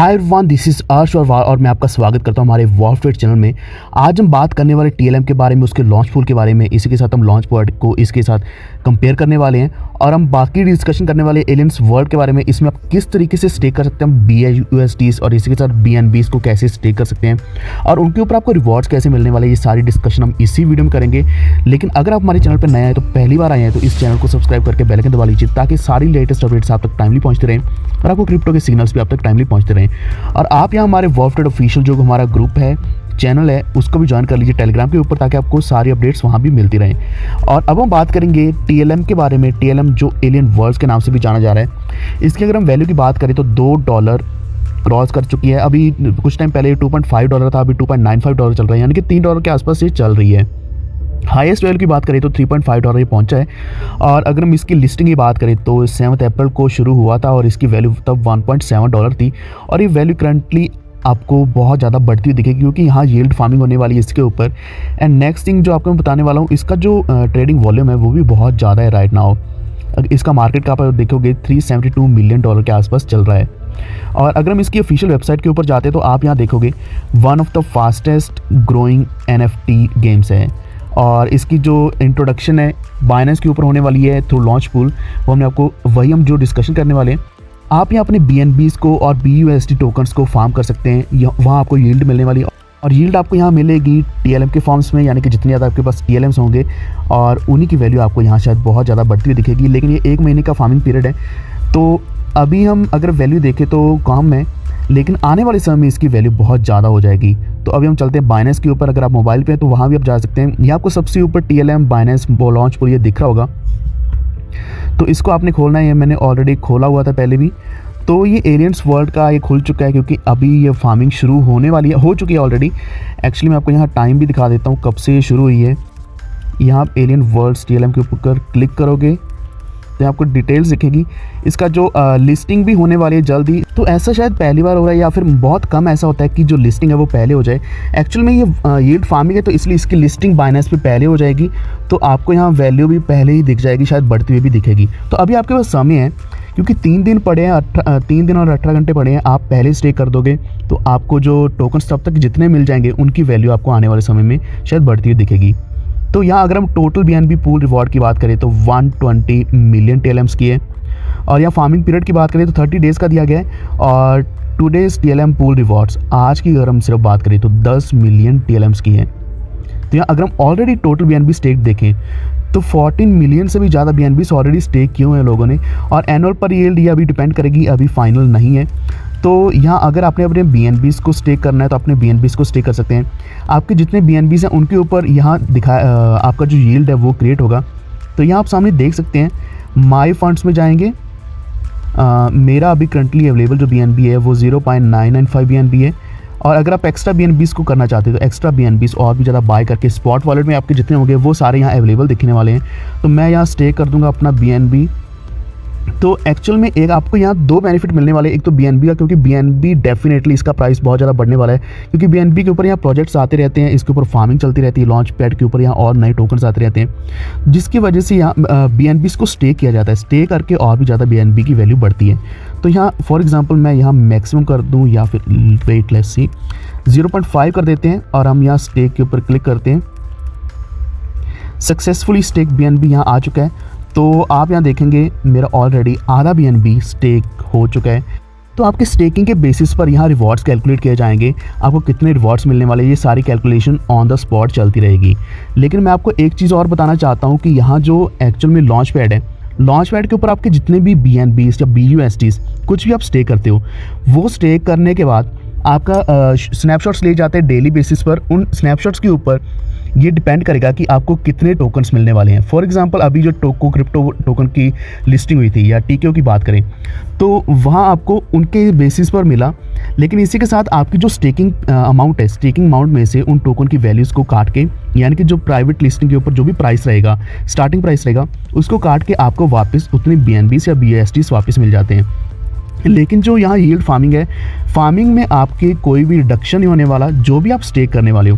Hi everyone, this is अर्श और मैं आपका स्वागत करता हूं हमारे वॉरफेयर चैनल में। आज हम बात करने वाले टीएलएम के बारे में, उसके लॉन्च पूल के बारे में। इसी के साथ हम लॉन्च पैड को इसके साथ कंपेयर करने वाले हैं और हम बाकी डिस्कशन करने वाले एलियंस वर्ल्ड के बारे में। इसमें आप किस तरीके से स्टेक कर सकते हैं BUSDs और इसी के साथ BNBs को कैसे स्टेक कर सकते हैं और उनके ऊपर आपको रिवॉर्ड्स कैसे मिलने वाले, ये सारी डिस्कशन हम इसी वीडियो में करेंगे। लेकिन अगर आप हमारे चैनल पर नए हैं तो पहली बार आए हैं तो इस चैनल को सब्सक्राइब करके बेल आइकन दबा लीजिए ताकि सारी लेटेस्ट अपडेट्स आप तक टाइमली पहुँचते रहें और आपको क्रिप्टो के सिग्नल्स भी आप तक टाइमली पहुँचते रहें। और आप यहाँ हमारे वॉरफेयर ऑफिशियल जो हमारा ग्रुप है, चैनल है, उसको भी ज्वाइन कर लीजिए टेलीग्राम के ऊपर ताकि आपको सारी अपडेट्स वहाँ भी मिलती रहें। और अब हम बात करेंगे टीएलएम के बारे में। टीएलएम जो एलियन वर्ल्ड्स के नाम से भी जाना जा रहा है, इसकी अगर हम वैल्यू की बात करें तो $2 क्रॉस कर चुकी है। अभी कुछ टाइम पहले $2.5 था, अभी $2.95 चल रहा है, यानी कि $3 के आसपास ये चल रही है। हाईएस्ट वैल्यू की बात करें तो $3.5 ये पहुंचा है। और अगर हम इसकी लिस्टिंग की बात करें तो 7 अप्रैल को शुरू हुआ था और इसकी वैल्यू तब $1.7 थी और ये वैल्यू करंटली आपको बहुत ज़्यादा बढ़ती हुई दिखेगी क्योंकि यहाँ यील्ड फार्मिंग होने वाली है इसके ऊपर। एंड नेक्स्ट थिंग जो आपको मैं बताने वाला हूँ, इसका जो ट्रेडिंग वॉल्यूम है वो भी बहुत ज़्यादा है राइट नाउ। इसका मार्केट कैप आप देखोगे $372 मिलियन के आसपास चल रहा है। और अगर हम इसकी ऑफिशियल वेबसाइट के ऊपर जाते हैं तो आप यहाँ देखोगे one of the fastest growing NFT games है। और इसकी जो इंट्रोडक्शन है बाइनेंस के ऊपर होने वाली है थ्रू लॉन्च पूल, वो हम जो डिस्कशन करने वाले हैं। आप यहाँ अपने BNBs को और BUSD टोकन्स को फार्म कर सकते हैं, वहाँ आपको यील्ड मिलने वाली है। और यील्ड आपको यहाँ मिलेगी TLM के फॉर्म्स में, यानी कि जितने ज़्यादा आपके पास TLMs होंगे और उन्हीं की वैल्यू आपको यहाँ शायद बहुत ज़्यादा बढ़ती हुई दिखेगी। लेकिन ये 1 महीने का फार्मिंग पीरियड है, तो अभी हम अगर वैल्यू देखें तो कम है, लेकिन आने वाले समय में इसकी वैल्यू बहुत ज़्यादा हो जाएगी। तो अभी हम चलते हैं बाइनेंस के ऊपर। अगर आप मोबाइल पे हैं तो वहाँ भी आप जा सकते हैं। यहाँ आपको सबसे ऊपर TLM बाइनेंस लॉन्च पूल ये दिख रहा होगा, तो इसको आपने खोलना है। मैंने ऑलरेडी खोला हुआ था पहले भी। तो ये एलियंस वर्ल्ड का ये खुल चुका है क्योंकि अभी ये फार्मिंग शुरू होने वाली है, हो चुकी है ऑलरेडी। एक्चुअली मैं आपको यहाँ टाइम भी दिखा देता हूँ कब से ये शुरू हुई है। यहाँ आप एलियन वर्ल्ड्स TLM के ऊपर क्लिक करोगे तो आपको डिटेल्स दिखेगी। इसका जो लिस्टिंग भी होने वाली है जल्दी। तो ऐसा शायद पहली बार हो रहा है या फिर बहुत कम ऐसा होता है कि जो लिस्टिंग है वो पहले हो जाए। एक्चुअल में ये यील्ड फार्मिंग है तो इसलिए इसकी लिस्टिंग बाइनेंस पे पहले हो जाएगी, तो आपको यहाँ वैल्यू भी पहले ही दिख जाएगी, शायद बढ़ती हुई भी दिखेगी। तो अभी आपके पास समय है क्योंकि 3 दिन पड़े हैं, 3 दिन और 18 घंटे पड़े हैं। आप पहले स्टे कर दोगे तो आपको जो टोकन्स तब तक जितने मिल जाएंगे उनकी वैल्यू आपको आने वाले समय में शायद बढ़ती हुई दिखेगी। तो यहाँ अगर हम टोटल BNB पूल रिवॉर्ड की बात करें तो 120 मिलियन TLMs की है। और यहाँ फार्मिंग पीरियड की बात करें तो 30 डेज़ का दिया गया है। और टुडेज़ TLM पूल रिवॉर्ड्स आज की अगर हम सिर्फ बात करें तो 10 मिलियन TLMs की है। तो यहाँ अगर हम ऑलरेडी टोटल BNB स्टेक देखें तो 14 मिलियन से भी ज़्यादा BNBs ऑलरेडी स्टेक किए हुए हैं लोगों ने। और एनुअल पर यील्ड ये अभी डिपेंड करेगी, अभी फाइनल नहीं है। तो यहाँ अगर आपने अपने BNBs को स्टेक करना है तो अपने BNBs को स्टेक कर सकते हैं। आपके जितने BNBs हैं उनके ऊपर यहाँ आपका जो यील्ड है वो क्रिएट होगा। तो यहाँ आप सामने देख सकते हैं, माई फंड्स में जाएंगे। मेरा अभी करंटली अवेलेबल जो BNB है वो 0.995 BNB है। और अगर आप एक्स्ट्रा BNBs को करना चाहते हैं तो एक्स्ट्रा BNBs और भी ज़्यादा बाय करके स्पॉट वॉलेट में आपके जितने होंगे वो सारे यहाँ अवेलेबल दिखने वाले हैं। तो मैं यहाँ स्टेक कर दूँगा अपना BNB। तो एक्चुअल में एक आपको यहाँ 2 बेनिफिट मिलने वाले हैं। एक तो BNB का, क्योंकि BNB डेफिनेटली इसका प्राइस बहुत ज़्यादा बढ़ने वाला है क्योंकि BNB के ऊपर यहाँ प्रोजेक्ट्स आते रहते हैं, इसके ऊपर फार्मिंग चलती रहती है, लॉन्च पैड के ऊपर यहाँ और नए टोकन्स आते रहते हैं, जिसकी वजह से यहाँ BNBs को स्टे किया जाता है। स्टे करके और भी ज़्यादा BNB की वैल्यू बढ़ती है। तो यहाँ फॉर एग्जाम्पल मैं यहाँ मैक्सिमम कर दूँ या फिर वेट लेस सी 0.5 कर देते हैं और हम यहाँ स्टेक के ऊपर क्लिक करते हैं। सक्सेसफुली स्टेक BNB यहाँ आ चुका है। तो आप यहाँ देखेंगे मेरा ऑलरेडी आधा BNB स्टेक हो चुका है। तो आपके स्टेकिंग के बेसिस पर यहाँ रिवॉर्ड्स कैलकुलेट किए जाएंगे, आपको कितने रिवॉर्ड्स मिलने वाले, ये सारी कैलकुलेशन ऑन द स्पॉट चलती रहेगी। लेकिन मैं आपको एक चीज़ और बताना चाहता हूँ कि यहाँ जो एक्चुअल में लॉन्च पैड है, लॉन्च पैड के ऊपर आपके जितने भी BNBs या BUSDs कुछ भी आप स्टे करते हो, वो स्टे करने के बाद आपका स्नैपशॉट्स ले जाते हैं डेली बेसिस पर। उन स्नैपशॉट्स के ऊपर ये डिपेंड करेगा कि आपको कितने टोकन्स मिलने वाले हैं। फॉर एग्जांपल अभी जो क्रिप्टो टोकन की लिस्टिंग हुई थी या TKO की बात करें तो वहाँ आपको उनके बेसिस पर मिला। लेकिन इसी के साथ आपकी जो स्टेकिंग अमाउंट है, स्टेकिंग अमाउंट में से उन टोकन की वैल्यूज़ को काट के, यानी कि जो प्राइवेट लिस्टिंग के ऊपर जो भी प्राइस रहेगा, स्टार्टिंग प्राइस रहेगा, उसको काट के आपको वापस उतने BNBs या BUSDs वापस मिल जाते हैं। लेकिन जो यहाँ यील्ड फार्मिंग है, फार्मिंग में आपके कोई भी रिडक्शन नहीं होने वाला। जो भी आप स्टेक करने वाले हो,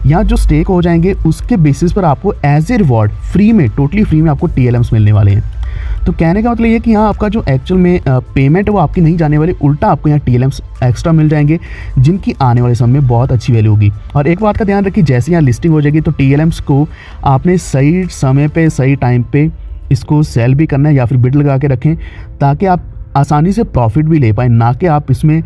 यहाँ जो स्टेक हो जाएंगे उसके बेसिस पर आपको एज ए रिवॉर्ड फ्री में, टोटली फ्री में आपको TLMs मिलने वाले हैं। तो कहने का मतलब ये है कि यहाँ आपका जो एक्चुअल में पेमेंट है वो आपकी नहीं जाने वाली, उल्टा आपको यहाँ TLMs एक्स्ट्रा मिल जाएंगे जिनकी आने वाले समय में बहुत अच्छी वैल्यू होगी। और एक बात का ध्यान रखिए, जैसे यहाँ लिस्टिंग हो जाएगी तो TLMs को आपने सही समय पे सही टाइम पे इसको सेल भी करना है या फिर बिड लगा के रखें, ताकि आप आसानी से प्रॉफिट भी ले पाएँ, ना कि आप इसमें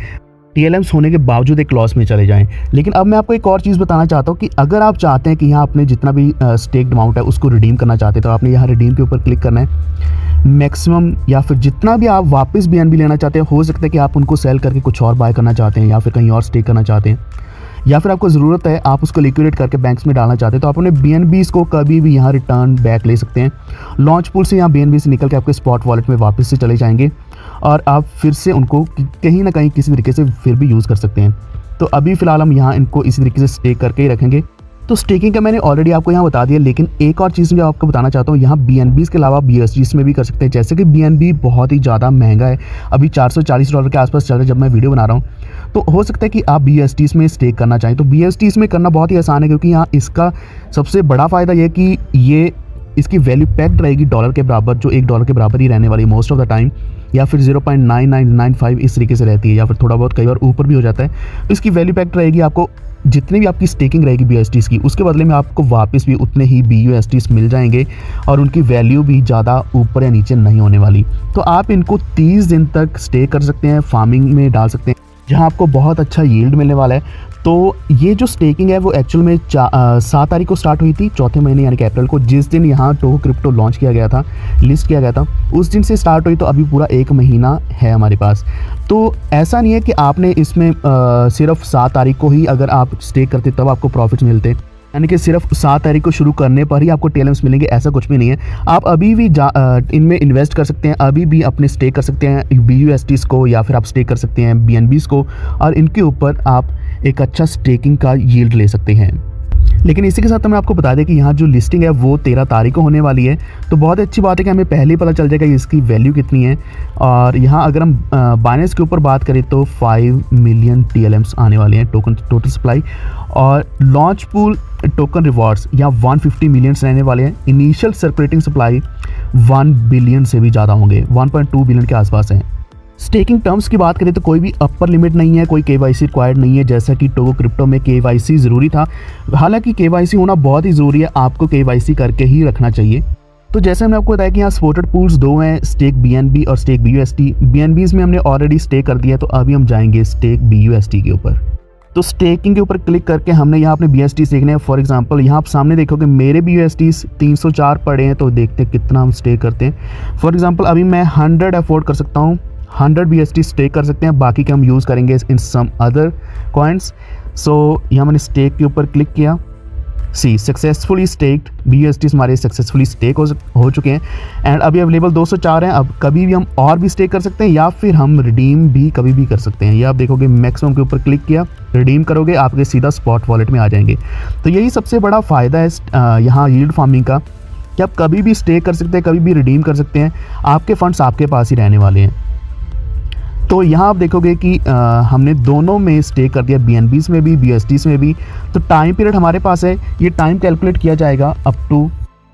TLMs होने के बावजूद एक लॉस में चले जाएं। लेकिन अब मैं आपको एक और चीज़ बताना चाहता हूँ कि अगर आप चाहते हैं कि यहाँ आपने जितना भी स्टेक्ड अमाउंट है उसको रिडीम करना चाहते हैं, तो आपने यहाँ रिडीम के ऊपर क्लिक करना है। मैक्सिमम या फिर जितना भी आप वापस BNB लेना चाहते हैं, हो सकता है कि आप उनको सेल करके कुछ और बाय करना चाहते हैं या फिर कहीं और स्टेक करना चाहते हैं, या फिर आपको ज़रूरत है आप उसको लिक्विडेट करके बैंक्स में डालना चाहते हैं, तो आप अपने BNBs को कभी भी यहाँ रिटर्न बैक ले सकते हैं। लॉन्च पूल से यहाँ BNB से निकल के आपके स्पॉट वॉलेट में वापस से चले जाएंगे और आप फिर से उनको कहीं ना कहीं किसी तरीके से फिर भी यूज़ कर सकते हैं। तो अभी फ़िलहाल हम यहाँ इनको इसी तरीके से स्टेक करके ही रखेंगे। तो स्टेकिंग का मैंने ऑलरेडी आपको यहाँ बता दिया, लेकिन एक और चीज़ मैं आपको बताना चाहता हूँ, यहाँ BNBs के अलावा BUSDs में भी कर सकते हैं। जैसे कि BNB बहुत ही ज़्यादा महंगा है, अभी $440 के आसपास चल रहा है जब मैं वीडियो बना रहा हूँ, तो हो सकता है कि आप BUSDs में स्टेक करना चाहें। तो BUSDs में करना बहुत ही आसान है, क्योंकि यहाँ इसका सबसे बड़ा फ़ायदा ये कि ये इसकी वैल्यू पैक्ड रहेगी डॉलर के बराबर, जो $1 के बराबर ही रहने वाली मोस्ट ऑफ द टाइम, या फिर 0.9995 इस तरीके से रहती है, या फिर थोड़ा बहुत कई बार ऊपर भी हो जाता है। तो इसकी वैल्यू पैक्ड रहेगी, आपको जितनी भी आपकी स्टेकिंग रहेगी BUSDs की, उसके बदले में आपको वापस भी उतने ही BUSDs मिल जाएंगे और उनकी वैल्यू भी ज़्यादा ऊपर या नीचे नहीं होने वाली। तो आप इनको 30 दिन तक स्टे कर सकते हैं, फार्मिंग में डाल सकते हैं, जहां आपको बहुत अच्छा यील्ड मिलने वाला है। तो ये जो स्टेकिंग है वो एक्चुअल में 7 तारीख को स्टार्ट हुई थी, चौथे महीने यानी कि अप्रैल को, जिस दिन यहाँ टोको क्रिप्टो लॉन्च किया गया था, लिस्ट किया गया था, उस दिन से स्टार्ट हुई। तो अभी पूरा 1 महीना है हमारे पास। तो ऐसा नहीं है कि आपने इसमें सिर्फ 7 तारीख को ही अगर आप स्टेक करते तब आपको प्रॉफिट्स मिलते, यानी कि सिर्फ 7 तारीख को शुरू करने पर ही आपको TLMs मिलेंगे, ऐसा कुछ भी नहीं है। आप अभी भी इनमें इन्वेस्ट कर सकते हैं, अभी भी अपने स्टेक कर सकते हैं BUSDs को, या फिर आप स्टेक कर सकते हैं BNBs को, और इनके ऊपर आप एक अच्छा स्टेकिंग का यील्ड ले सकते हैं। लेकिन इसी के साथ मैं आपको बता दें कि यहाँ जो लिस्टिंग है वो 13 तारीख को होने वाली है। तो बहुत अच्छी बात है कि हमें पहले ही पता चल जाएगा कि इसकी वैल्यू कितनी है। और यहाँ अगर हम बाइनेंस के ऊपर बात करें तो 5 मिलियन TLMs आने वाले हैं टोकन टोटल सप्लाई, और लॉन्च पूल टोकन रिवॉर्ड्स यहाँ 150 मिलियंस रहने वाले हैं। इनिशियल सर्कुलेटिंग सप्लाई 1 बिलियन से भी ज़्यादा होंगे, 1.2 बिलियन के आसपास हैं। स्टेकिंग टर्म्स की बात करें तो कोई भी अपर लिमिट नहीं है, कोई KYC रिक्वायर्ड नहीं है, जैसा कि टोको क्रिप्टो में KYC ज़रूरी था। हालांकि KYC होना बहुत ही ज़रूरी है, आपको KYC करके ही रखना चाहिए। तो जैसे हमने आपको बताया कि यहाँ सपोर्टेड पूल्स 2 हैं, स्टेक BNB और स्टेक BUSD। BNBs में हमने ऑलरेडी स्टेक कर दिया, तो अभी हम जाएंगे स्टेक BUSD के ऊपर। तो स्टेकिंग के ऊपर क्लिक करके हमने यहाँ अपने BUSD देखने हैं। फॉर एग्जांपल यहाँ आप सामने देखोगे मेरे BUSD 304 पड़े हैं, तो देखते हैं कितना हम स्टेक करते हैं। फॉर एग्जांपल अभी मैं 100 अफोर्ड कर सकता हूँ, 100 BUSD स्टेक कर सकते हैं, बाकी के हम यूज़ करेंगे इन सम अदर कॉइन्स। सो यहाँ मैंने स्टेक के ऊपर क्लिक किया, सक्सेसफुली स्टेक्ड BUSD हमारे सक्सेसफुली स्टेक हो चुके हैं, एंड अभी अवेलेबल 204 हैं। अब कभी भी हम और भी स्टेक कर सकते हैं, या फिर हम रिडीम भी कभी भी कर सकते हैं। ये आप देखोगे मैक्सिमम के ऊपर क्लिक किया, रिडीम करोगे, आपके सीधा स्पॉट वॉलेट में आ जाएंगे। तो यही सबसे बड़ा फ़ायदा है यहाँ यील्ड फार्मिंग का, कि आप कभी भी स्टेक कर सकते हैं, कभी भी रिडीम कर सकते हैं, आपके फंड्स आपके पास ही रहने वाले हैं। तो यहाँ आप देखोगे कि हमने दोनों में स्टेक कर दिया, BNBs में भी BUSDs में भी। तो टाइम पीरियड हमारे पास है, ये टाइम कैलकुलेट किया जाएगा up to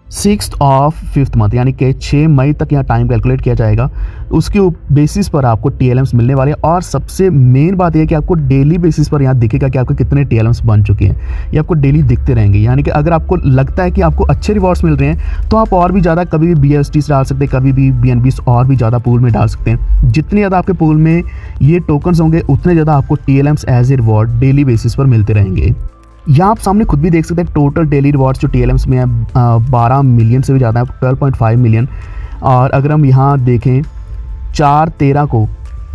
6th of 5th month, यानी कि 6 मई तक यहाँ टाइम कैलकुलेट किया जाएगा। उसके बेसिस पर आपको TLMs मिलने वाले हैं। और सबसे मेन बात यह है कि आपको डेली बेसिस पर यहाँ दिखेगा कि आपके कितने TLMs बन चुके हैं, ये आपको डेली दिखते रहेंगे। यानी कि अगर आपको लगता है कि आपको अच्छे रिवॉर्ड्स मिल रहे हैं, तो आप और भी ज़्यादा कभी भी BUSDs डाल सकते हैं, कभी भी BNBs और भी ज़्यादा पूल में डाल सकते हैं। जितने ज़्यादा आपके पूल में ये टोकन्स होंगे, उतने ज़्यादा आपको TLMs as a reward daily basis पर मिलते रहेंगे। यहाँ आप सामने खुद भी देख सकते हैं टोटल डेली रिवॉर्ड्स जो TLMs में है 12 मिलियन से भी ज़्यादा है, 12.5 मिलियन। और अगर हम यहाँ देखें 4/13 को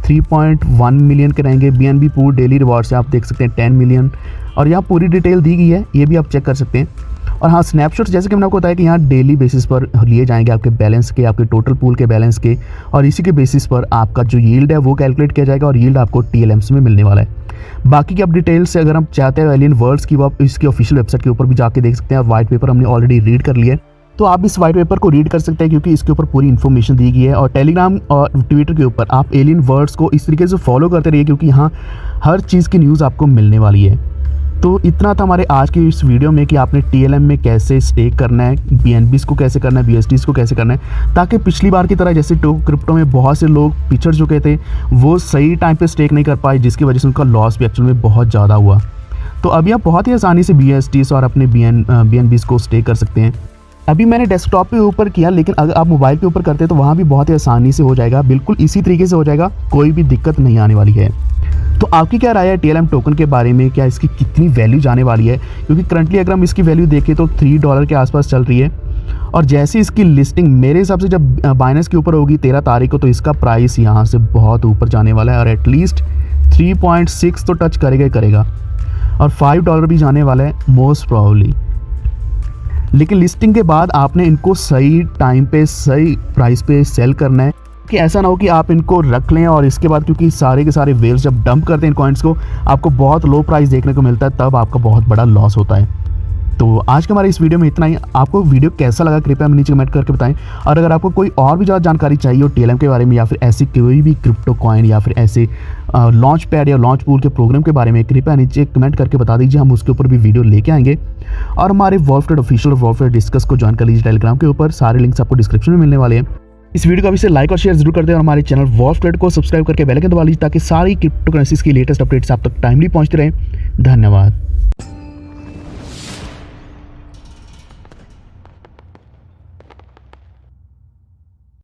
3.1 मिलियन के रहेंगे। BNB पूल डेली रिवॉर्ड से आप देख सकते हैं 10 मिलियन, और यहाँ पूरी डिटेल दी गई है, ये भी आप चेक कर सकते हैं। और हाँ, स्नैपशॉट्स जैसे कि मैंने आपको बताया कि यहाँ डेली बेसिस पर लिए जाएंगे आपके बैलेंस के, आपके टोटल पूल के बैलेंस के, और इसी के बेसिस पर आपका जो यील्ड है वो कैलकुलेट किया जाएगा, और यील्ड आपको TLMs में मिलने वाला है। बाकी की आप डिटेल्स से अगर हम चाहते हैं एलियन वर्ड्स की, वो आप इसकी ऑफिशियल वेबसाइट के ऊपर भी जाके देख सकते हैं। वाइट पेपर हमने ऑलरेडी रीड कर लिया है, तो आप इस वाइट पेपर को रीड कर सकते हैं, क्योंकि इसके ऊपर पूरी इन्फॉर्मेशन दी गई है। और टेलीग्राम और ट्विटर के ऊपर आप एलियन वर्ड्स को इस तरीके से फॉलो करते रहिए, क्योंकि यहाँ हर चीज़ की न्यूज़ आपको मिलने वाली है। तो इतना था हमारे आज की इस वीडियो में कि आपने TLM में कैसे स्टेक करना है, BNBs को कैसे करना है, BSDs को कैसे करना है, ताकि पिछली बार की तरह जैसे क्रिप्टो में बहुत से लोग पिछड़ चुके थे, वो सही टाइम पे स्टेक नहीं कर पाए, जिसकी वजह से उनका लॉस भी एक्चुअल में बहुत ज़्यादा हुआ। तो अभी आप बहुत ही आसानी से BSDs और अपने BNBs को स्टेक कर सकते हैं। अभी मैंने डेस्कटॉप पे ऊपर किया, लेकिन अगर आप मोबाइल पे ऊपर करते हैं तो वहाँ भी बहुत ही आसानी से हो जाएगा, बिल्कुल इसी तरीके से हो जाएगा, कोई भी दिक्कत नहीं आने वाली है। तो आपकी क्या राय है TLM टोकन के बारे में, क्या इसकी कितनी वैल्यू जाने वाली है? क्योंकि करंटली अगर हम इसकी वैल्यू देखें तो $3 के आसपास चल रही है, और जैसे इसकी लिस्टिंग मेरे हिसाब से जब बाइनेंस के ऊपर होगी 13 तारीख को, तो इसका प्राइस यहाँ से बहुत ऊपर जाने वाला है, और एटलीस्ट 3.6 तो टच करेगा ही करेगा, और $5 भी जाने वाला है मोस्ट प्रॉब्ली। लेकिन लिस्टिंग के बाद आपने इनको सही टाइम पे सही प्राइस पे सेल करना है, कि ऐसा ना हो कि आप इनको रख लें और इसके बाद, क्योंकि सारे के सारे वेल्स जब डंप करते हैं इन कॉइन्स को, आपको बहुत लो प्राइस देखने को मिलता है, तब आपका बहुत बड़ा लॉस होता है। तो आज के हमारे इस वीडियो में इतना ही। आपको वीडियो कैसा लगा कृपया हमें नीचे कमेंट करके बताएं, और अगर आपको कोई और भी ज़्यादा जानकारी चाहिए हो TLM के बारे में, या फिर ऐसी कोई भी क्रिप्टो कॉइन या फिर ऐसे लॉन्च पैड या लॉन्च पूल के प्रोग्राम के बारे में, कृपया नीचे कमेंट करके बता दीजिए, हम उसके ऊपर भी वीडियो लेके आएंगे। और हमारे वॉल्फट्रेड ऑफिशियल वॉल्फट्रेड डिस्कस को ज्वाइन कर लीजिए टेलीग्राम के ऊपर, सारे लिंक्स आपको डिस्क्रिप्शन में मिलने वाले हैं। इस वीडियो को अभी से लाइक और शेयर जरूर कर दें, और हमारे चैनल वॉल्फट्रेड को सब्सक्राइब करके बेल आइकन दबा लीजिए, ताकि सारी क्रिप्टो करेंसीज की लेटेस्ट अपडेट्स आप तक टाइमली पहुंचते रहें। धन्यवाद।